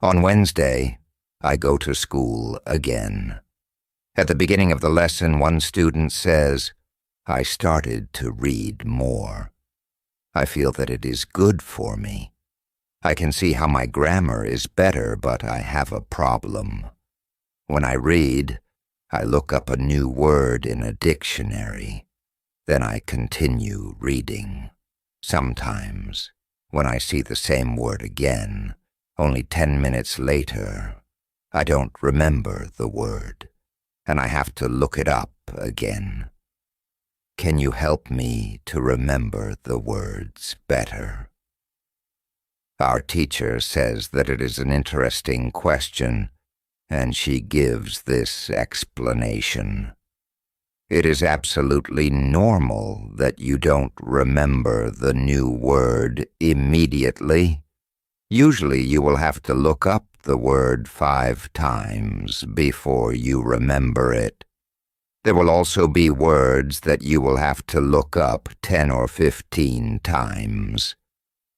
On Wednesday, I go to school again. At the beginning of the lesson, one student says, "I started to read more. I feel that it is good for me. I can see how my grammar is better, but I have a problem. When I read, I look up a new word in a dictionary. Then I continue reading. Sometimes, when I see the same word again, only 10 minutes later, I don't remember the word, and I have to look it up again. Can you help me to remember the words better?" Our teacher says that it is an interesting question, and she gives this explanation. It is absolutely normal that you don't remember the new word immediately. Usually you will have to look up the word 5 times before you remember it. There will also be words that you will have to look up 10 or 15 times.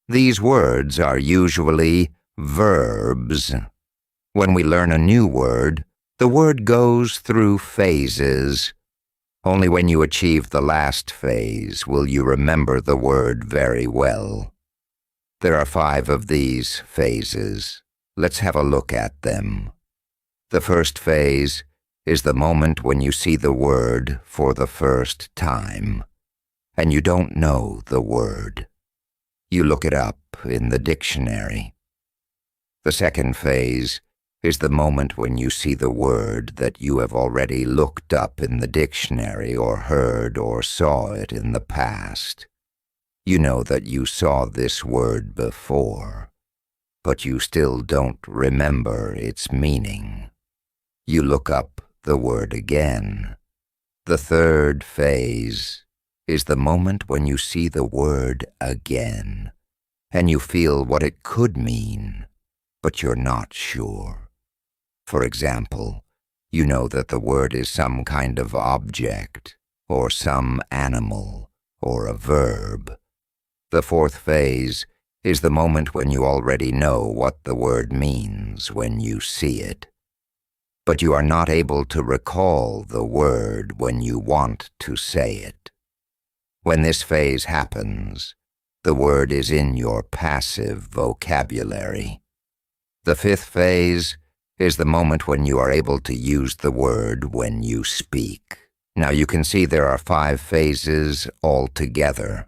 These words are usually verbs. When we learn a new word, the word goes through phases. Only when you achieve the last phase will you remember the word very well. There are 5 of these phases. Let's have a look at them. The first phase is the moment when you see the word for the first time, and you don't know the word. You look it up in the dictionary. The second phase is the moment when you see the word that you have already looked up in the dictionary or heard or saw it in the past. You know that you saw this word before, but you still don't remember its meaning. You look up the word again. The third phase is the moment when you see the word again, and you feel what it could mean, but you're not sure. For example, you know that the word is some kind of object, or some animal, or a verb. The fourth phase is the moment when you already know what the word means when you see it, but you are not able to recall the word when you want to say it. When this phase happens, the word is in your passive vocabulary. The fifth phase is the moment when you are able to use the word when you speak. Now you can see there are 5 phases altogether.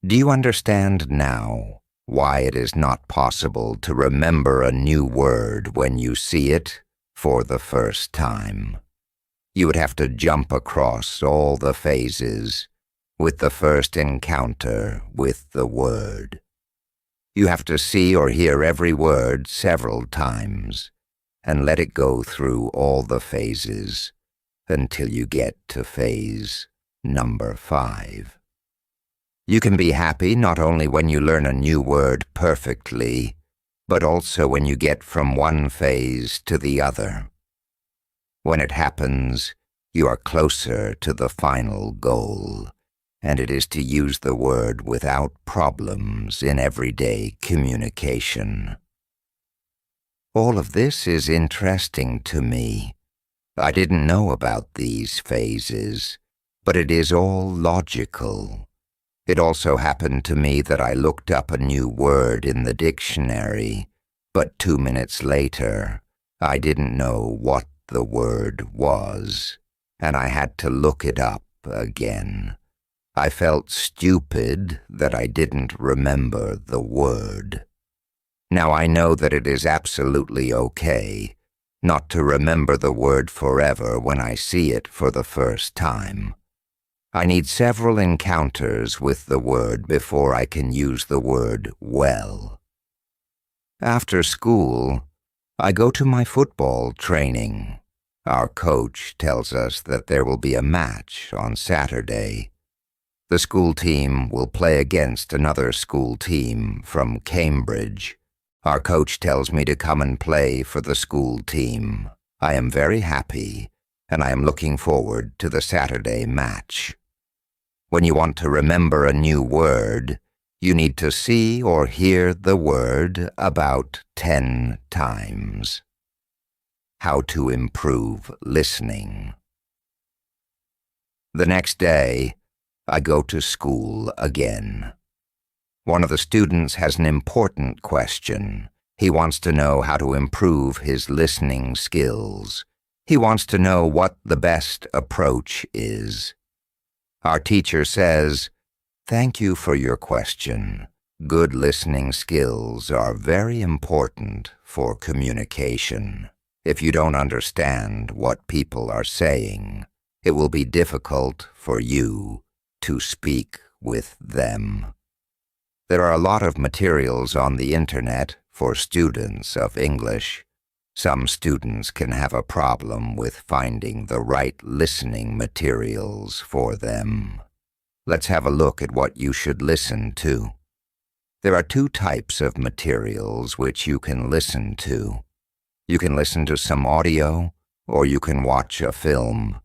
Do you understand now why it is not possible to remember a new word when you see it for the first time? You would have to jump across all the phases with the first encounter with the word. You have to see or hear every word several times and let it go through all the phases until you get to phase number 5. You can be happy not only when you learn a new word perfectly, but also when you get from one phase to the other. When it happens, you are closer to the final goal, and it is to use the word without problems in everyday communication. All of this is interesting to me. I didn't know about these phases, but it is all logical. It also happened to me that I looked up a new word in the dictionary, but 2 minutes later, I didn't know what the word was, and I had to look it up again. I felt stupid that I didn't remember the word. Now I know that it is absolutely okay not to remember the word forever when I see it for the first time. I need several encounters with the word before I can use the word well. After school, I go to my football training. Our coach tells us that there will be a match on Saturday. The school team will play against another school team from Cambridge. Our coach tells me to come and play for the school team. I am very happy, and I am looking forward to the Saturday match. When you want to remember a new word, You need to see or hear the word about 10 times. How to improve listening. The next day, I go to school again. One of the students has an important question. He wants to know how to improve his listening skills. He wants to know what the best approach is. Our teacher says, "Thank you for your question. Good listening skills are very important for communication. If you don't understand what people are saying, it will be difficult for you to speak with them." There are a lot of materials on the internet for students of English. Some students can have a problem with finding the right listening materials for them. Let's have a look at what you should listen to. There are two types of materials which you can listen to. You can listen to some audio, or you can watch a film.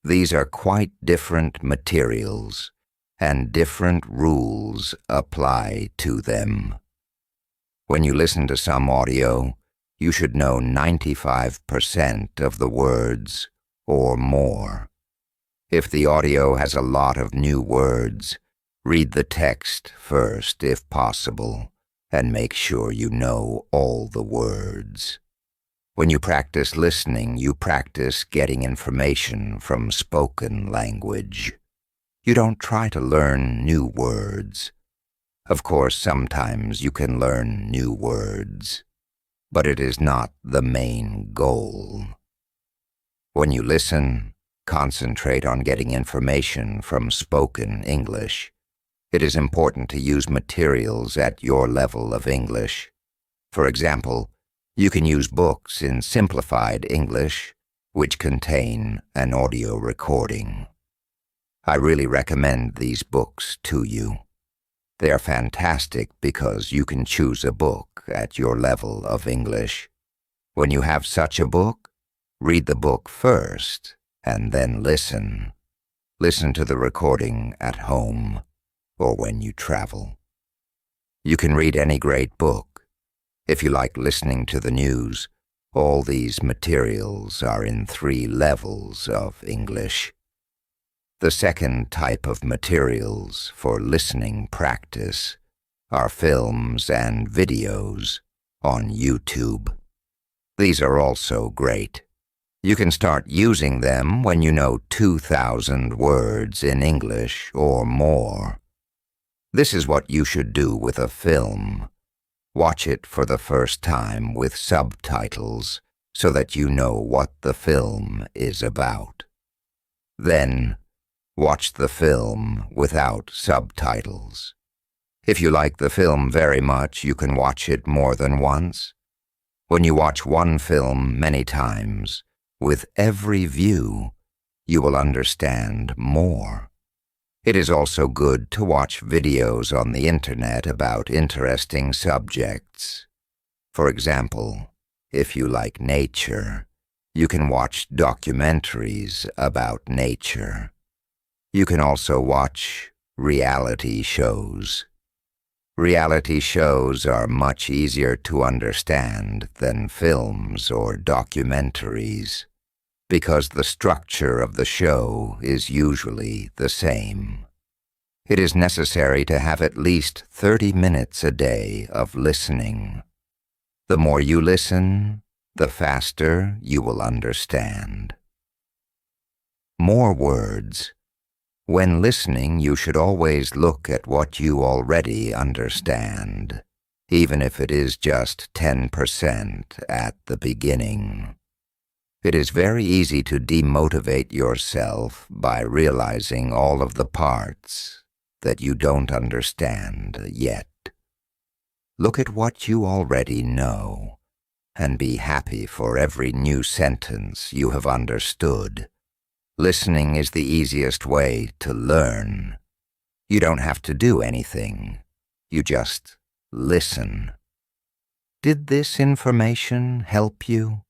These are quite different materials, and different rules apply to them. When you listen to some audio, you should know 95% of the words or more. If the audio has a lot of new words, read the text first if possible, and make sure you know all the words. When you practice listening, you practice getting information from spoken language. You don't try to learn new words. Of course, sometimes you can learn new words, but it is not the main goal. When you listen, concentrate on getting information from spoken English. It is important to use materials at your level of English. For example, you can use books in simplified English, which contain an audio recording. I really recommend these books to you. They are fantastic because you can choose a book at your level of English. When you have such a book, read the book first and then listen. Listen to the recording at home or when you travel. You can read any great book. If you like listening to the news, all these materials are in 3 levels of English. The second type of materials for listening practice are films and videos on YouTube. These are also great. You can start using them when you know 2,000 words in English or more. This is what you should do with a film. Watch it for the first time with subtitles so that you know what the film is about. Then, watch the film without subtitles. If you like the film very much, you can watch it more than once. When you watch one film many times, with every view, you will understand more. It is also good to watch videos on the internet about interesting subjects. For example, if you like nature, you can watch documentaries about nature. You can also watch reality shows. Reality shows are much easier to understand than films or documentaries, because the structure of the show is usually the same. It is necessary to have at least 30 minutes a day of listening. The more you listen, the faster you will understand. More words. When listening, you should always look at what you already understand, even if it is just 10% at the beginning. It is very easy to demotivate yourself by realizing all of the parts that you don't understand yet. Look at what you already know, and be happy for every new sentence you have understood. Listening is the easiest way to learn. You don't have to do anything. You just listen. Did this information help you?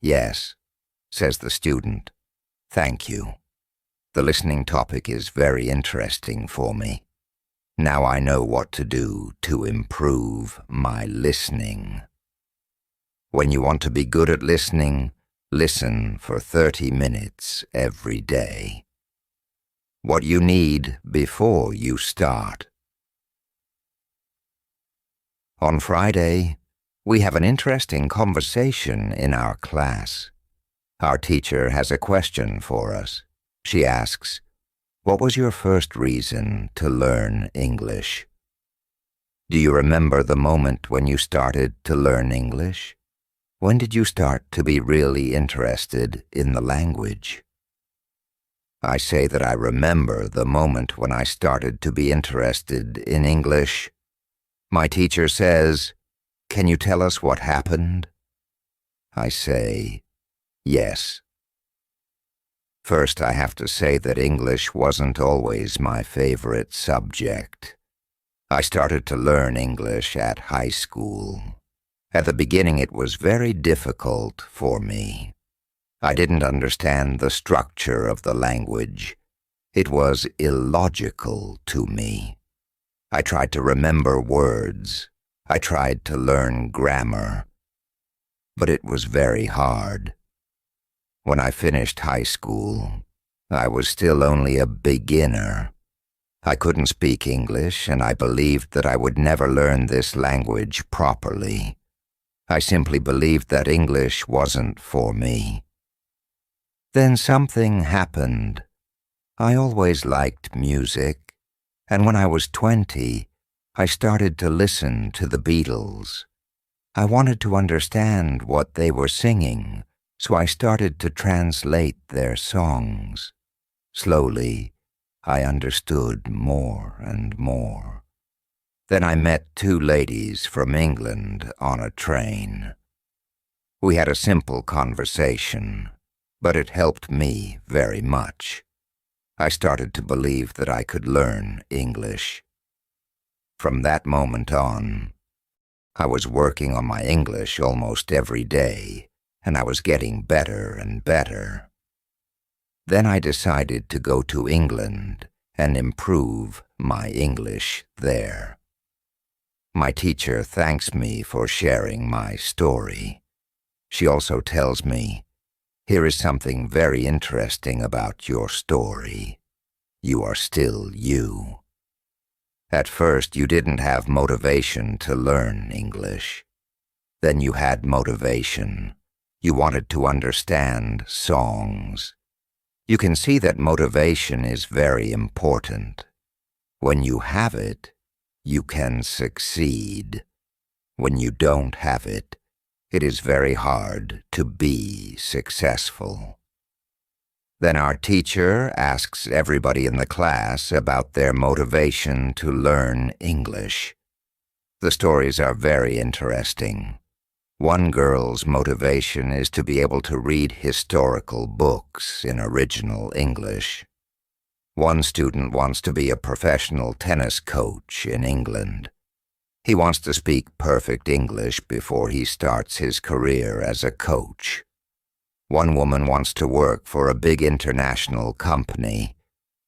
"Yes," says the student. "Thank you. The listening topic is very interesting for me." Now I know what to do to improve my listening. When you want to be good at listening, listen for 30 minutes every day. What you need before you start. On Friday, we have an interesting conversation in our class. Our teacher has a question for us. She asks, "What was your first reason to learn English?" Do you remember the moment when you started to learn English? When did you start to be really interested in the language? I say that I remember the moment when I started to be interested in English. My teacher says, "Can you tell us what happened?" I say, yes. First, I have to say that English wasn't always my favorite subject. I started to learn English at high school. At the beginning, it was very difficult for me. I didn't understand the structure of the language. It was illogical to me. I tried to remember words. I tried to learn grammar. But it was very hard. When I finished high school, I was still only a beginner. I couldn't speak English, and I believed that I would never learn this language properly. I simply believed that English wasn't for me. Then something happened. I always liked music. And when I was 20, I started to listen to the Beatles. I wanted to understand what they were singing, so I started to translate their songs. Slowly, I understood more and more. Then I met two ladies from England on a train. We had a simple conversation, but it helped me very much. I started to believe that I could learn English. From that moment on, I was working on my English almost every day, and I was getting better and better. Then I decided to go to England and improve my English there. My teacher thanks me for sharing my story. She also tells me, "Here is something very interesting about your story. You are still you." At first, you didn't have motivation to learn English. Then you had motivation. You wanted to understand songs. You can see that motivation is very important. When you have it, you can succeed. When you don't have it, it is very hard to be successful. Then our teacher asks everybody in the class about their motivation to learn English. The stories are very interesting. One girl's motivation is to be able to read historical books in original English. One student wants to be a professional tennis coach in England. He wants to speak perfect English before he starts his career as a coach. One woman wants to work for a big international company,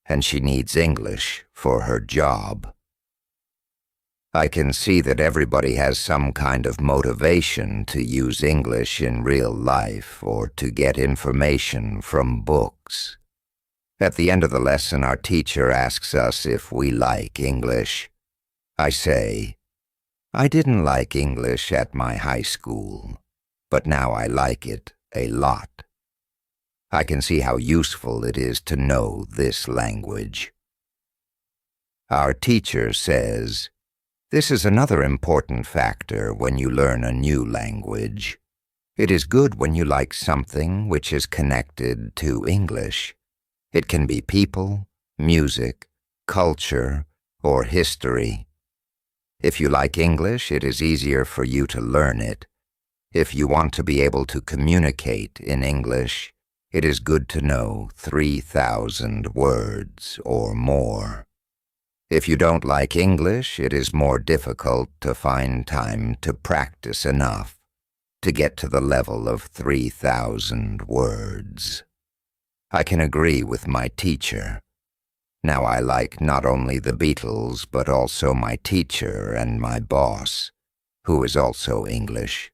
and she needs English for her job. I can see that everybody has some kind of motivation to use English in real life or to get information from books. At the end of the lesson, our teacher asks us if we like English. I say, "I didn't like English at my high school, but now I like it a lot. I can see how useful it is to know this language." Our teacher says, "This is another important factor when you learn a new language. It is good when you like something which is connected to English. It can be people, music, culture, or history. If you like English, it is easier for you to learn it. If you want to be able to communicate in English, it is good to know 3,000 words or more. If you don't like English, it is more difficult to find time to practice enough to get to the level of 3,000 words. I can agree with my teacher. Now I like not only the Beatles, but also my teacher and my boss, who is also English.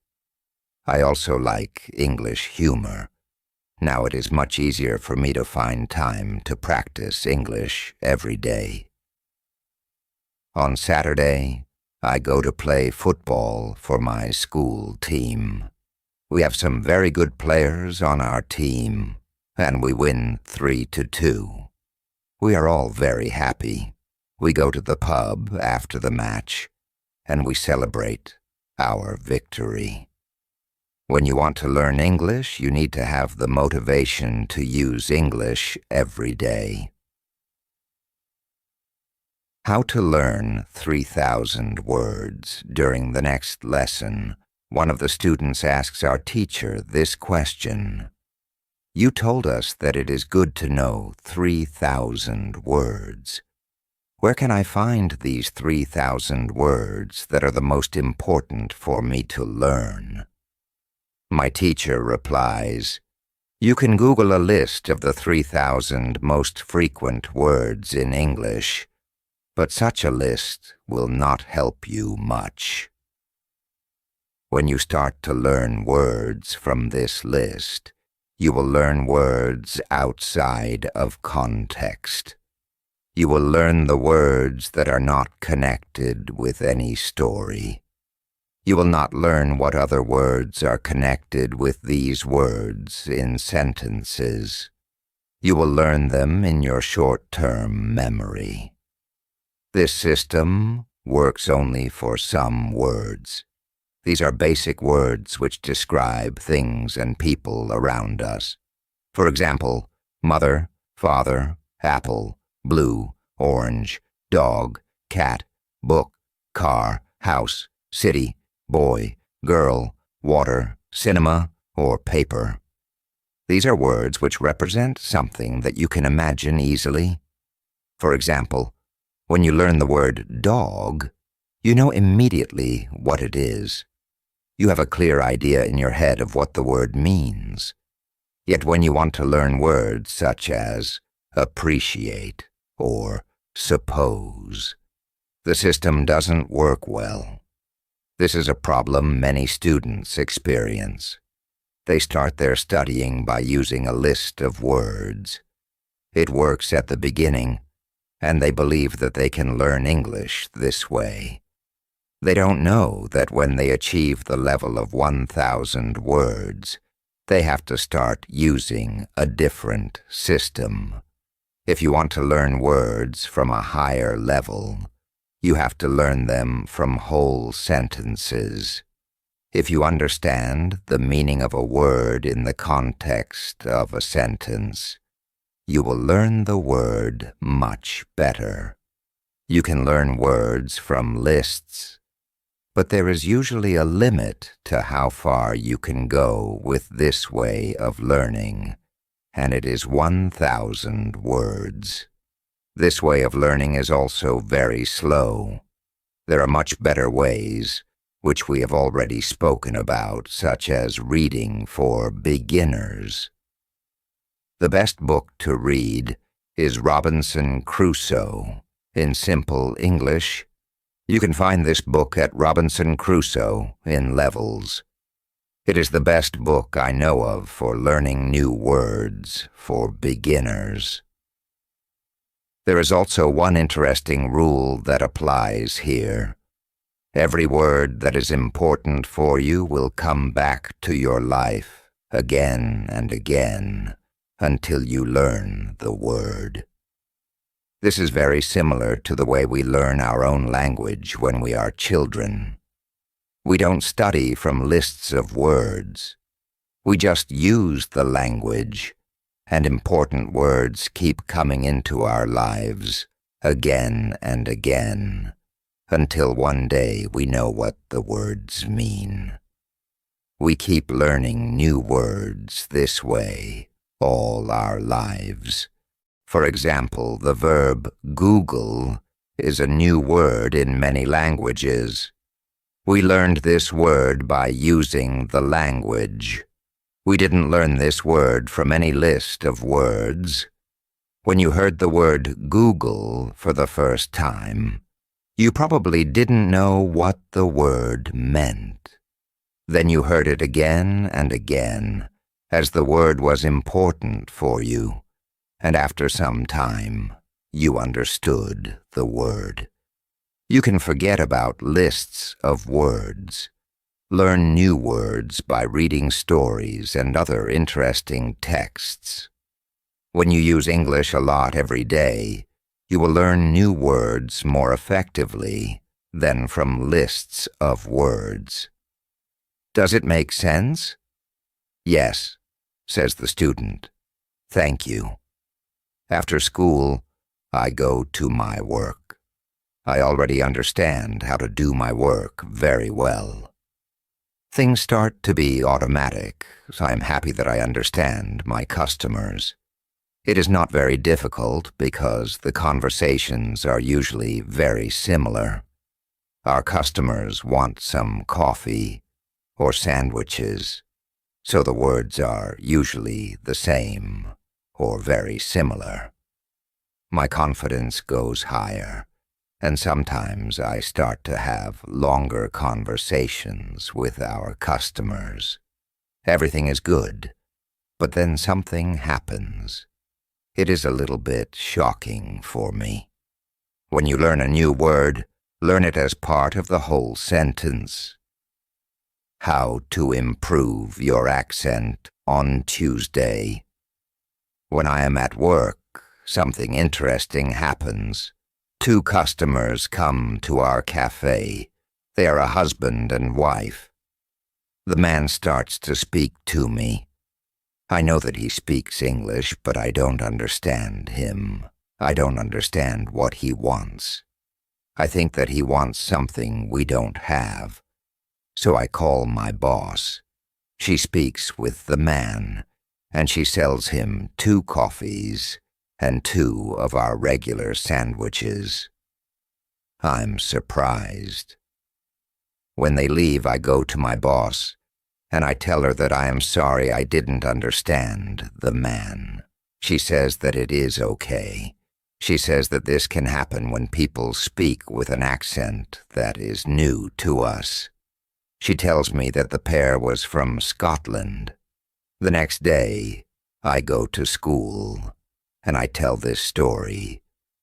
I also like English humor. Now it is much easier for me to find time to practice English every day. On Saturday, I go to play football for my school team. We have some very good players on our team, and we win 3-2. We are all very happy. We go to the pub after the match, and we celebrate our victory. When you want to learn English, you need to have the motivation to use English every day. How to learn 3,000 words. During the next lesson, one of the students asks our teacher this question. You told us that it is good to know 3,000 words. Where can I find these 3,000 words that are the most important for me to learn? My teacher replies, you can Google a list of the 3,000 most frequent words in English, but such a list will not help you much. When you start to learn words from this list, you will learn words outside of context. You will learn the words that are not connected with any story. You will not learn what other words are connected with these words in sentences. You will learn them in your short-term memory. This system works only for some words. These are basic words which describe things and people around us. For example, mother, father, apple, blue, orange, dog, cat, book, car, house, city, boy, girl, water, cinema, or paper. These are words which represent something that you can imagine easily. For example, when you learn the word dog, you know immediately what it is. You have a clear idea in your head of what the word means. Yet when you want to learn words such as appreciate or suppose, the system doesn't work well. This is a problem many students experience. They start their studying by using a list of words. It works at the beginning, and they believe that they can learn English this way. They don't know that when they achieve the level of 1,000 words, they have to start using a different system. If you want to learn words from a higher level, you have to learn them from whole sentences. If you understand the meaning of a word in the context of a sentence, you will learn the word much better. You can learn words from lists, but there is usually a limit to how far you can go with this way of learning, and it is 1,000 words. This way of learning is also very slow. There are much better ways, which we have already spoken about, such as reading for beginners. The best book to read is Robinson Crusoe in simple English. You can find this book at Robinson Crusoe in Levels. It is the best book I know of for learning new words for beginners. There is also one interesting rule that applies here. Every word that is important for you will come back to your life again and again until you learn the word. This is very similar to the way we learn our own language when we are children. We don't study from lists of words. We just use the language, and important words keep coming into our lives again and again, until one day we know what the words mean. We keep learning new words this way all our lives. For example, the verb Google is a new word in many languages. We learned this word by using the language. We didn't learn this word from any list of words. When you heard the word Google for the first time, you probably didn't know what the word meant. Then you heard it again and again, as the word was important for you, and after some time, you understood the word. You can forget about lists of words. Learn new words by reading stories and other interesting texts. When you use English a lot every day, you will learn new words more effectively than from lists of words. Does it make sense? Yes, says the student. Thank you. After school, I go to my work. I already understand how to do my work very well. Things start to be automatic, so I am happy that I understand my customers. It is not very difficult because the conversations are usually very similar. Our customers want some coffee or sandwiches, so the words are usually the same or very similar. My confidence goes higher, and sometimes I start to have longer conversations with our customers. Everything is good, but then something happens. It is a little bit shocking for me. When you learn a new word, learn it as part of the whole sentence. How to improve your accent on Tuesday. When I am at work, something interesting happens. 2 customers come to our cafe. They are a husband and wife. The man starts to speak to me. I know that he speaks English, but I don't understand him. I don't understand what he wants. I think that he wants something we don't have. So I call my boss. She speaks with the man, and she sells him 2 coffees and 2 of our regular sandwiches. I'm surprised. When they leave, I go to my boss, and I tell her that I am sorry I didn't understand the man. She says that it is okay. She says that this can happen when people speak with an accent that is new to us. She tells me that the pair was from Scotland. The next day, I go to school, and I tell this story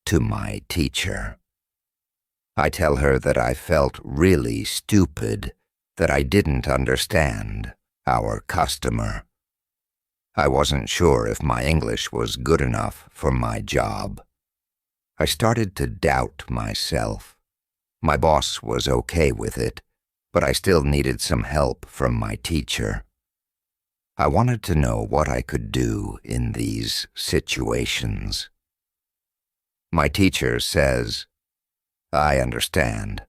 to my teacher. I tell her that I felt really stupid, that I didn't understand our customer. I wasn't sure if my English was good enough for my job. I started to doubt myself. My boss was okay with it, but I still needed some help from my teacher. I wanted to know what I could do in these situations. My teacher says, I understand.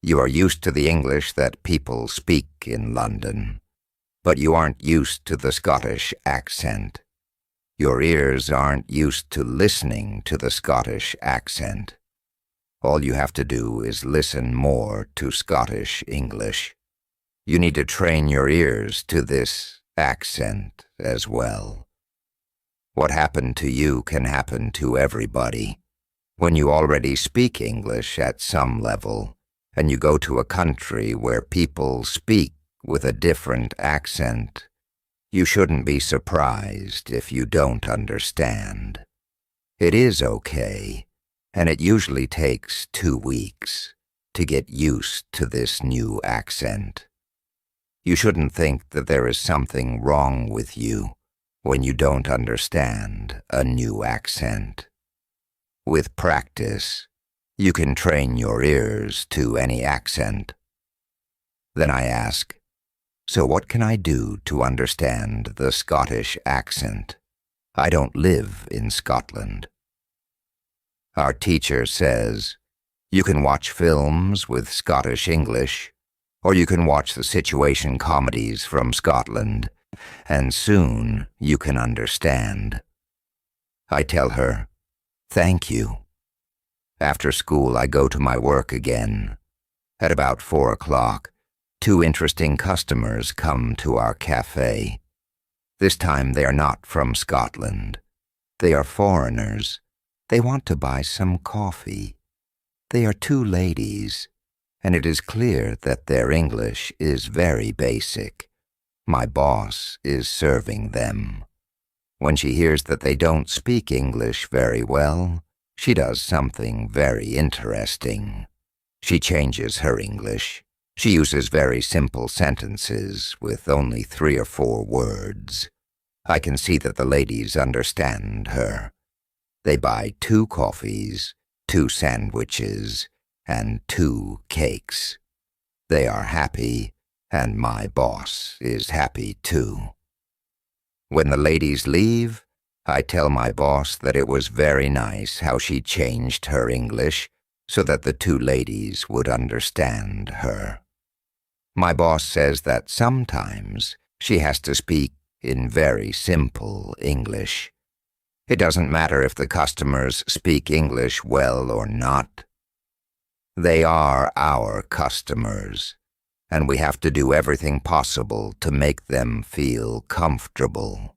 You are used to the English that people speak in London, but you aren't used to the Scottish accent. Your ears aren't used to listening to the Scottish accent. All you have to do is listen more to Scottish English. You need to train your ears to this accent as well. What happened to you can happen to everybody. When you already speak English at some level, and you go to a country where people speak with a different accent, you shouldn't be surprised if you don't understand. It is okay, and it usually takes 2 weeks to get used to this new accent. You shouldn't think that there is something wrong with you when you don't understand a new accent. With practice, you can train your ears to any accent. Then I ask, so what can I do to understand the Scottish accent? I don't live in Scotland. Our teacher says, you can watch films with Scottish English, or you can watch the situation comedies from Scotland, and soon you can understand. I tell her, thank you. After school, I go to my work again. At about 4 o'clock, 2 interesting customers come to our cafe. This time they are not from Scotland. They are foreigners. They want to buy some coffee. They are two ladies, and it is clear that their English is very basic. My boss is serving them. When she hears that they don't speak English very well, she does something very interesting. She changes her English. She uses very simple sentences with only 3 or 4 words. I can see that the ladies understand her. They buy 2 coffees, 2 sandwiches, and 2 cakes. They are happy, and my boss is happy too. When the ladies leave, I tell my boss that it was very nice how she changed her English so that the 2 ladies would understand her. My boss says that sometimes she has to speak in very simple English. It doesn't matter if the customers speak English well or not. They are our customers, and we have to do everything possible to make them feel comfortable.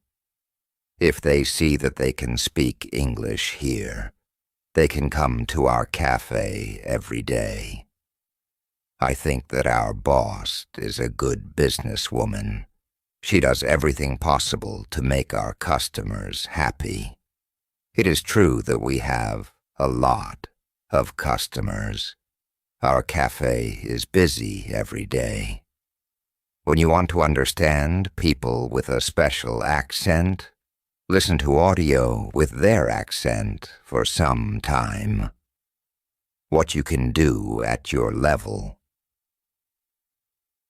If they see that they can speak English here, they can come to our cafe every day. I think that our boss is a good businesswoman. She does everything possible to make our customers happy. It is true that we have a lot of customers. Our cafe is busy every day. When you want to understand people with a special accent, listen to audio with their accent for some time. What you can do at your level.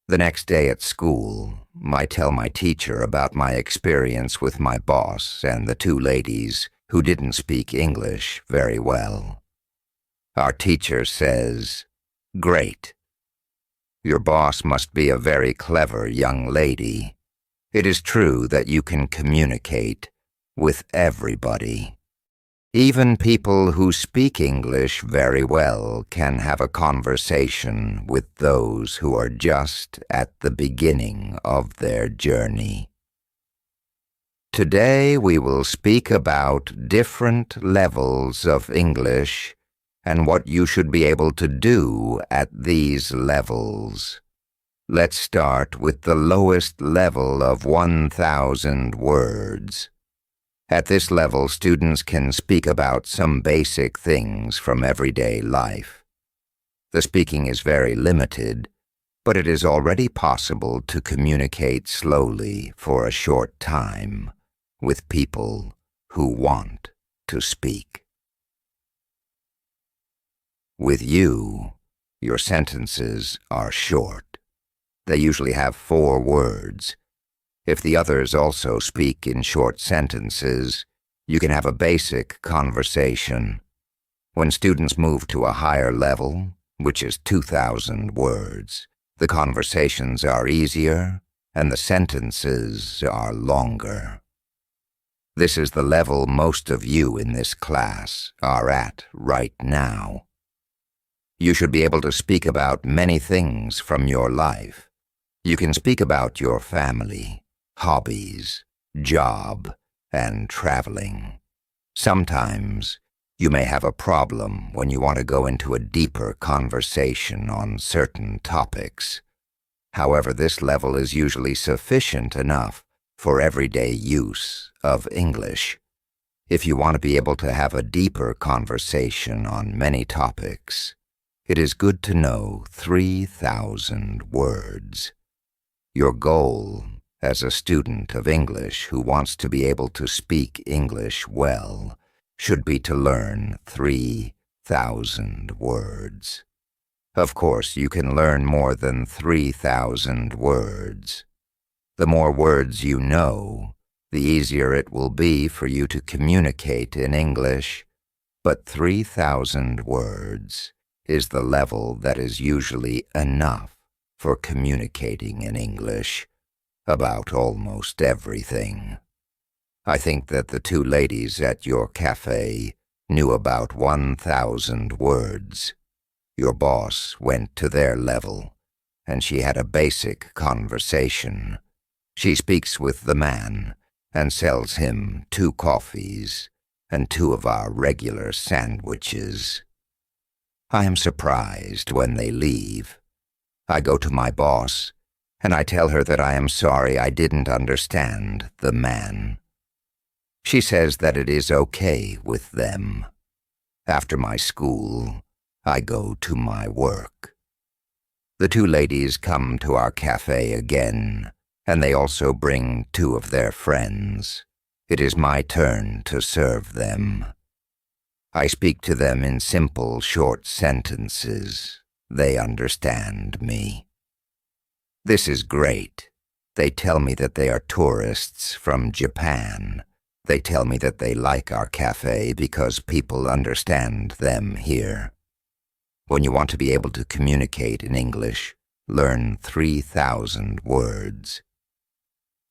The next day at school, I tell my teacher about my experience with my boss and the 2 ladies who didn't speak English very well. Our teacher says, "Great. Your boss must be a very clever young lady. It is true that you can communicate with everybody. Even people who speak English very well can have a conversation with those who are just at the beginning of their journey." Today we will speak about different levels of English and what you should be able to do at these levels. Let's start with the lowest level of 1,000 words. At this level, students can speak about some basic things from everyday life. The speaking is very limited, but it is already possible to communicate slowly for a short time with people who want to speak. With you, your sentences are short. They usually have 4 words. If the others also speak in short sentences, you can have a basic conversation. When students move to a higher level, which is 2,000 words, the conversations are easier and the sentences are longer. This is the level most of you in this class are at right now. You should be able to speak about many things from your life. You can speak about your family, hobbies, job, and traveling. Sometimes you may have a problem when you want to go into a deeper conversation on certain topics. However, this level is usually sufficient enough for everyday use of English. If you want to be able to have a deeper conversation on many topics, it is good to know 3,000 words. Your goal as a student of English who wants to be able to speak English well should be to learn 3,000 words. Of course, you can learn more than 3,000 words. The more words you know, the easier it will be for you to communicate in English, but 3,000 words is the level that is usually enough for communicating in English about almost everything. I think that the 2 ladies at your cafe knew about 1,000 words. Your boss went to their level, and she had a basic conversation. She speaks with the man and sells him 2 coffees and 2 of our regular sandwiches. I am surprised when they leave. I go to my boss, and I tell her that I am sorry I didn't understand the man. She says that it is okay with them. After my school, I go to my work. The 2 ladies come to our cafe again, and they also bring 2 of their friends. It is my turn to serve them. I speak to them in simple, short sentences. They understand me. This is great. They tell me that they are tourists from Japan. They tell me that they like our cafe because people understand them here. When you want to be able to communicate in English, learn 3,000 words.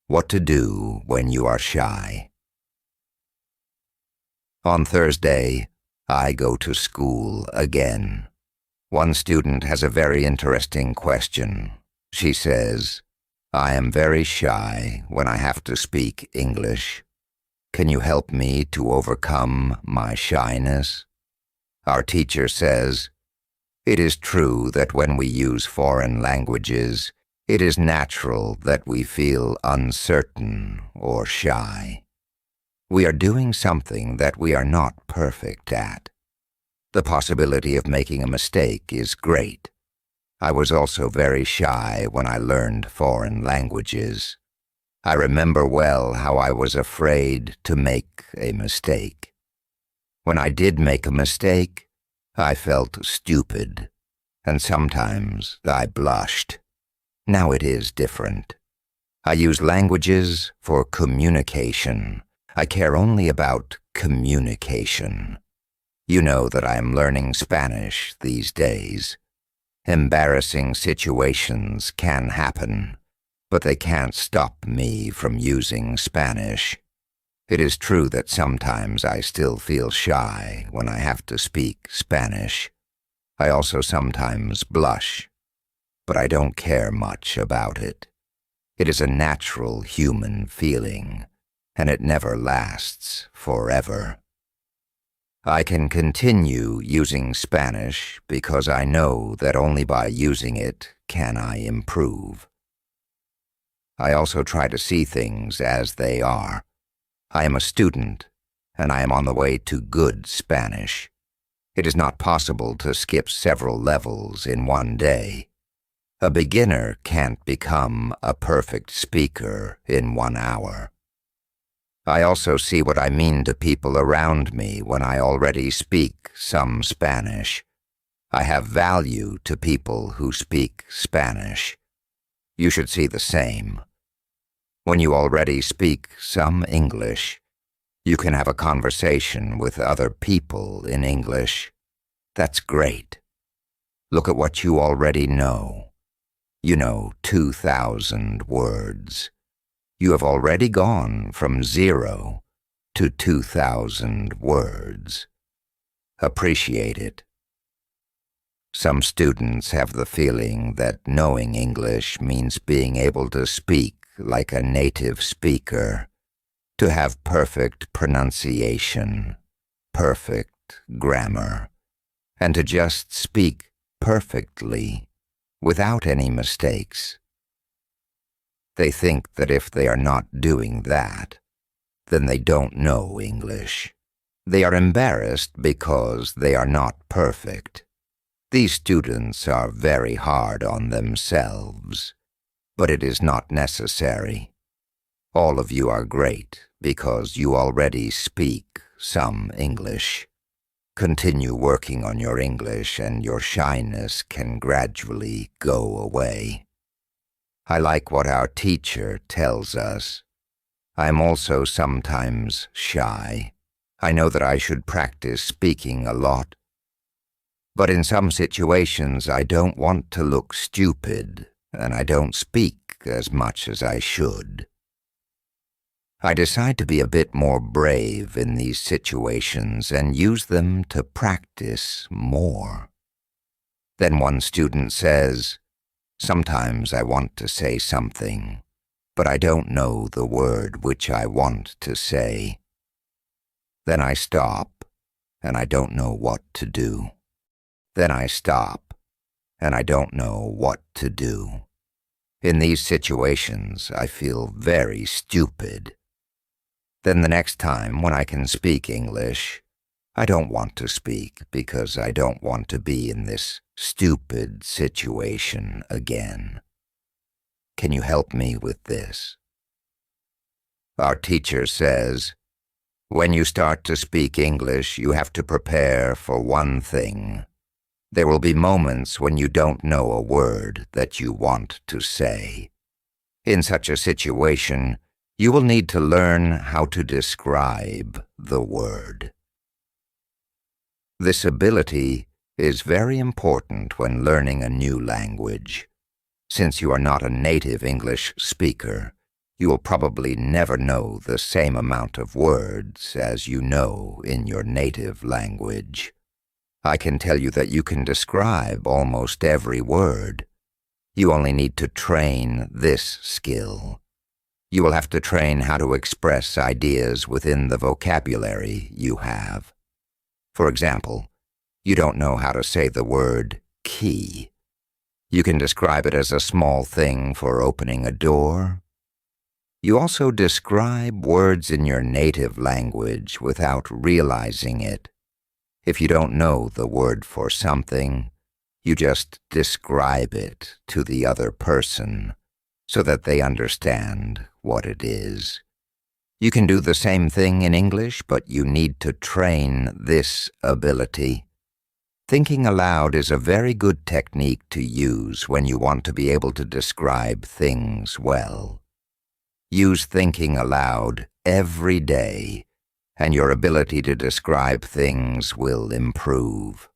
What to do when you are shy. On Thursday, I go to school again. One student has a very interesting question. She says, "I am very shy when I have to speak English. Can you help me to overcome my shyness?" Our teacher says, "It is true that when we use foreign languages, it is natural that we feel uncertain or shy. We are doing something that we are not perfect at. The possibility of making a mistake is great. I was also very shy when I learned foreign languages. I remember well how I was afraid to make a mistake. When I did make a mistake, I felt stupid, and sometimes I blushed. Now it is different. I use languages for communication. I care only about communication. You know that I am learning Spanish these days. Embarrassing situations can happen, but they can't stop me from using Spanish. It is true that sometimes I still feel shy when I have to speak Spanish. I also sometimes blush, but I don't care much about it. It is a natural human feeling, and it never lasts forever. I can continue using Spanish because I know that only by using it can I improve. I also try to see things as they are. I am a student, and I am on the way to good Spanish. It is not possible to skip several levels in one day. A beginner can't become a perfect speaker in 1 hour. I also see what I mean to people around me when I already speak some Spanish. I have value to people who speak Spanish. You should see the same. When you already speak some English, you can have a conversation with other people in English. That's great. Look at what you already know. You know 2,000 words. You have already gone from 0 to 2,000 words. Appreciate it. Some students have the feeling that knowing English means being able to speak like a native speaker, to have perfect pronunciation, perfect grammar, and to just speak perfectly without any mistakes. They think that if they are not doing that, then they don't know English. They are embarrassed because they are not perfect. These students are very hard on themselves, but it is not necessary. All of you are great because you already speak some English. Continue working on your English and your shyness can gradually go away. I like what our teacher tells us. I am also sometimes shy. I know that I should practice speaking a lot. But in some situations I don't want to look stupid, and I don't speak as much as I should. I decide to be a bit more brave in these situations and use them to practice more. Then one student says, "Sometimes I want to say something, but I don't know the word which I want to say." Then I stop, and I don't know what to do. Then I stop, and I don't know what to do. In these situations, I feel very stupid. Then the next time when I can speak English, I don't want to speak because I don't want to be in this stupid situation again. Can you help me with this? Our teacher says, when you start to speak English, you have to prepare for one thing. There will be moments when you don't know a word that you want to say. In such a situation, you will need to learn how to describe the word. This ability is very important when learning a new language. Since you are not a native English speaker, you will probably never know the same amount of words as you know in your native language. I can tell you that you can describe almost every word. You only need to train this skill. You will have to train how to express ideas within the vocabulary you have. For example, you don't know how to say the word key. You can describe it as a small thing for opening a door. You also describe words in your native language without realizing it. If you don't know the word for something, you just describe it to the other person so that they understand what it is. You can do the same thing in English, but you need to train this ability. Thinking aloud is a very good technique to use when you want to be able to describe things well. Use thinking aloud every day, and your ability to describe things will improve.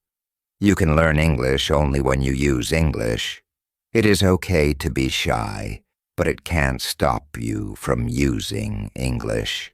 You can learn English only when you use English. It is okay to be shy, but it can't stop you from using English.